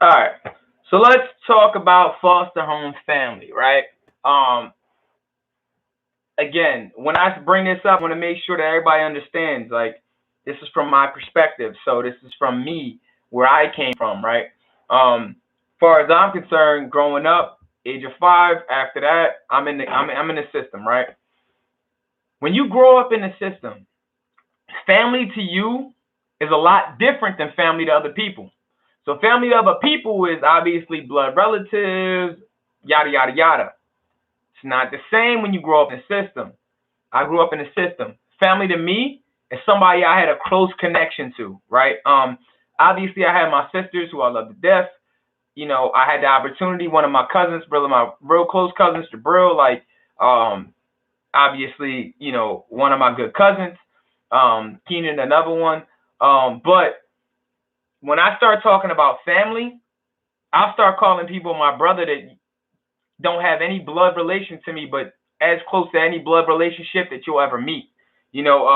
All right. So let's talk about foster home family, right? Um, Again, when I bring this up, I want to make sure that everybody understands. Like, this is from my perspective. So this is from me, where I came from, right? Far as I'm concerned, growing up, age of 5. After that, I'm in the system, right? When you grow up in the system, family to you is a lot different than family to other people. So family to other people is obviously blood relatives, yada yada yada. It's not the same when you grow up in the system. I grew up in the system. Family to me is somebody I had a close connection to, right? Obviously I had my sisters who I love to death. You know, I had the opportunity. One of my cousins, brother, my real close cousins, Jabril, like, um, obviously, you know, one of my good cousins, Keenan, another one. But when I start talking about family, I'll start calling people my brother that don't have any blood relation to me, but as close to any blood relationship that you'll ever meet. You know,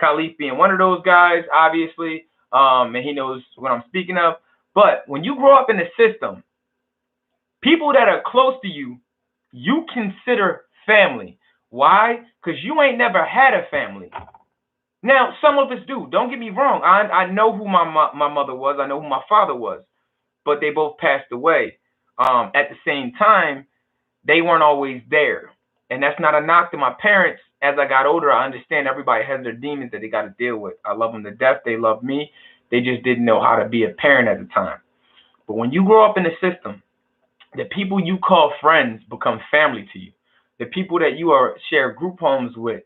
Khalif being one of those guys, obviously, and he knows what I'm speaking of. But when you grow up in the system, people that are close to you, you consider family. Why? Because you ain't never had a family. Now, some of us do. Don't get me wrong. I know who my mother was. I know who my father was, but they both passed away. At the same time, they weren't always there. And that's not a knock to my parents. As I got older, I understand everybody has their demons that they got to deal with. I love them to death. They love me. They just didn't know how to be a parent at the time. But when you grow up in the system, the people you call friends become family to you. The people that you are share group homes with,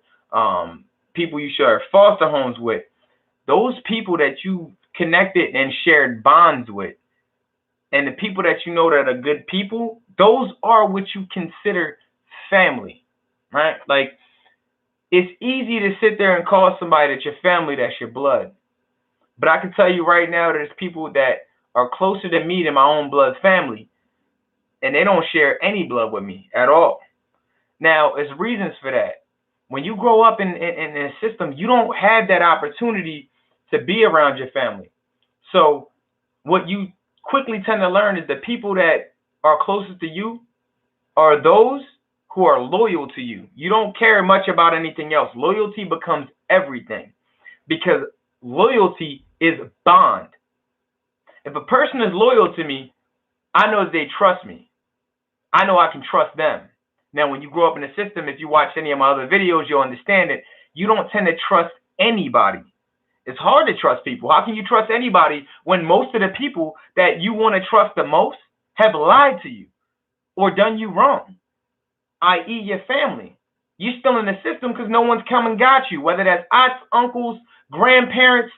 people you share foster homes with, those people that you connected and shared bonds with, and the people that you know that are good people, those are what you consider family, right? Like, it's easy to sit there and call somebody that's your family, that's your blood. But I can tell you right now, there's people that are closer to me than my own blood family, and they don't share any blood with me at all. Now, there's reasons for that. When you grow up in a system, you don't have that opportunity to be around your family. So what you quickly tend to learn is the people that are closest to you are those who are loyal to you. You don't care much about anything else. Loyalty becomes everything because loyalty is bond. If a person is loyal to me, I know that they trust me. I know I can trust them. Now, when you grow up in the system, if you watch any of my other videos, you'll understand that you don't tend to trust anybody. It's hard to trust people. How can you trust anybody when most of the people that you want to trust the most have lied to you or done you wrong, i.e., your family? You're still in the system because no one's come and got you, whether that's aunts, uncles, grandparents,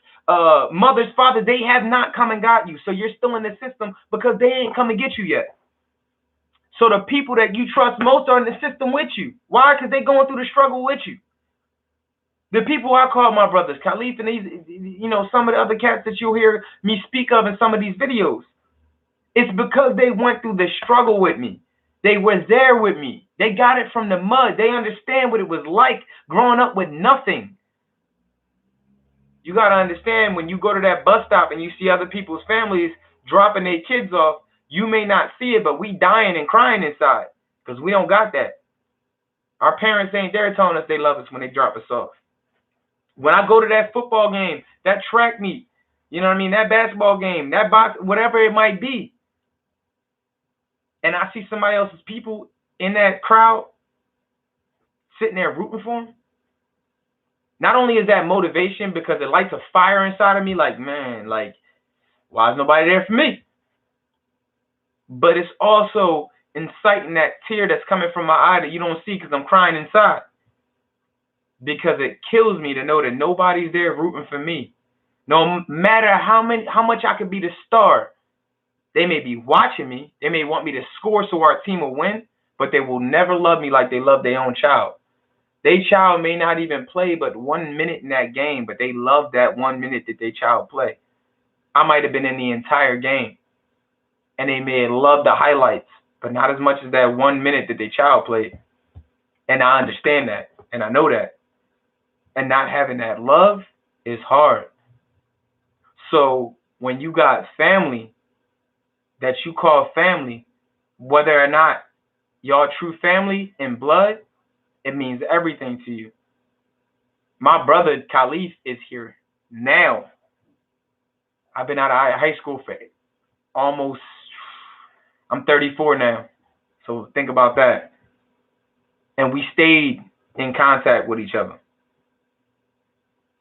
mothers, fathers, they have not come and got you. So you're still in the system because they ain't come to get you yet. So the people that you trust most are in the system with you. Why? Because they're going through the struggle with you. The people I call my brothers, Khalif and these, you know, some of the other cats that you'll hear me speak of in some of these videos, it's because they went through the struggle with me. They were there with me. They got it from the mud. They understand what it was like growing up with nothing. You got to understand when you go to that bus stop and you see other people's families dropping their kids off, you may not see it, but we dying and crying inside because we don't got that. Our parents ain't there telling us they love us when they drop us off. When I go to that football game, that track meet, you know what I mean, that basketball game, that box, whatever it might be, and I see somebody else's people in that crowd sitting there rooting for them, not only is that motivation because it lights a fire inside of me, like, man, like, why is nobody there for me? But it's also inciting that tear that's coming from my eye that you don't see because I'm crying inside. Because it kills me to know that nobody's there rooting for me. No matter how much I could be the star, they may be watching me. They may want me to score so our team will win, but they will never love me like they love their own child. Their child may not even play but 1 minute in that game, but they love that 1 minute that their child play. I might have been in the entire game, and they may have loved the highlights, but not as much as that 1 minute that their child played. And I understand that, and I know that. And not having that love is hard. So when you got family, that you call family, whether or not y'all true family in blood, it means everything to you. My brother Khalif is here now. I've been out of high school for almost, I'm 34 now. So think about that. And we stayed in contact with each other.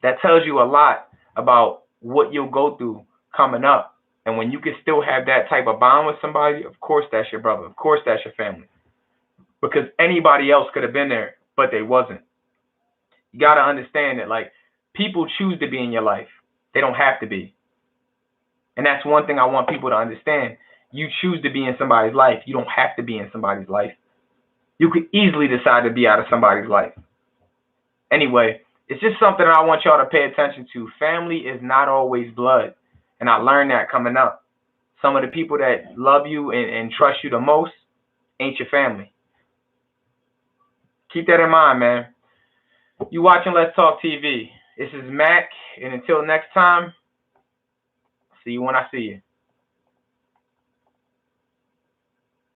That tells you a lot about what you'll go through coming up. And when you can still have that type of bond with somebody, of course that's your brother. Of course that's your family. Because anybody else could have been there, but they wasn't. You got to understand that, like, people choose to be in your life. They don't have to be. And that's one thing I want people to understand. You choose to be in somebody's life. You don't have to be in somebody's life. You could easily decide to be out of somebody's life. Anyway, it's just something that I want y'all to pay attention to. Family is not always blood. And I learned that coming up. Some of the people that love you and trust you the most ain't your family. Keep that in mind, man. You watching Let's Talk TV. This is Mac, and until next time, see you when I see you.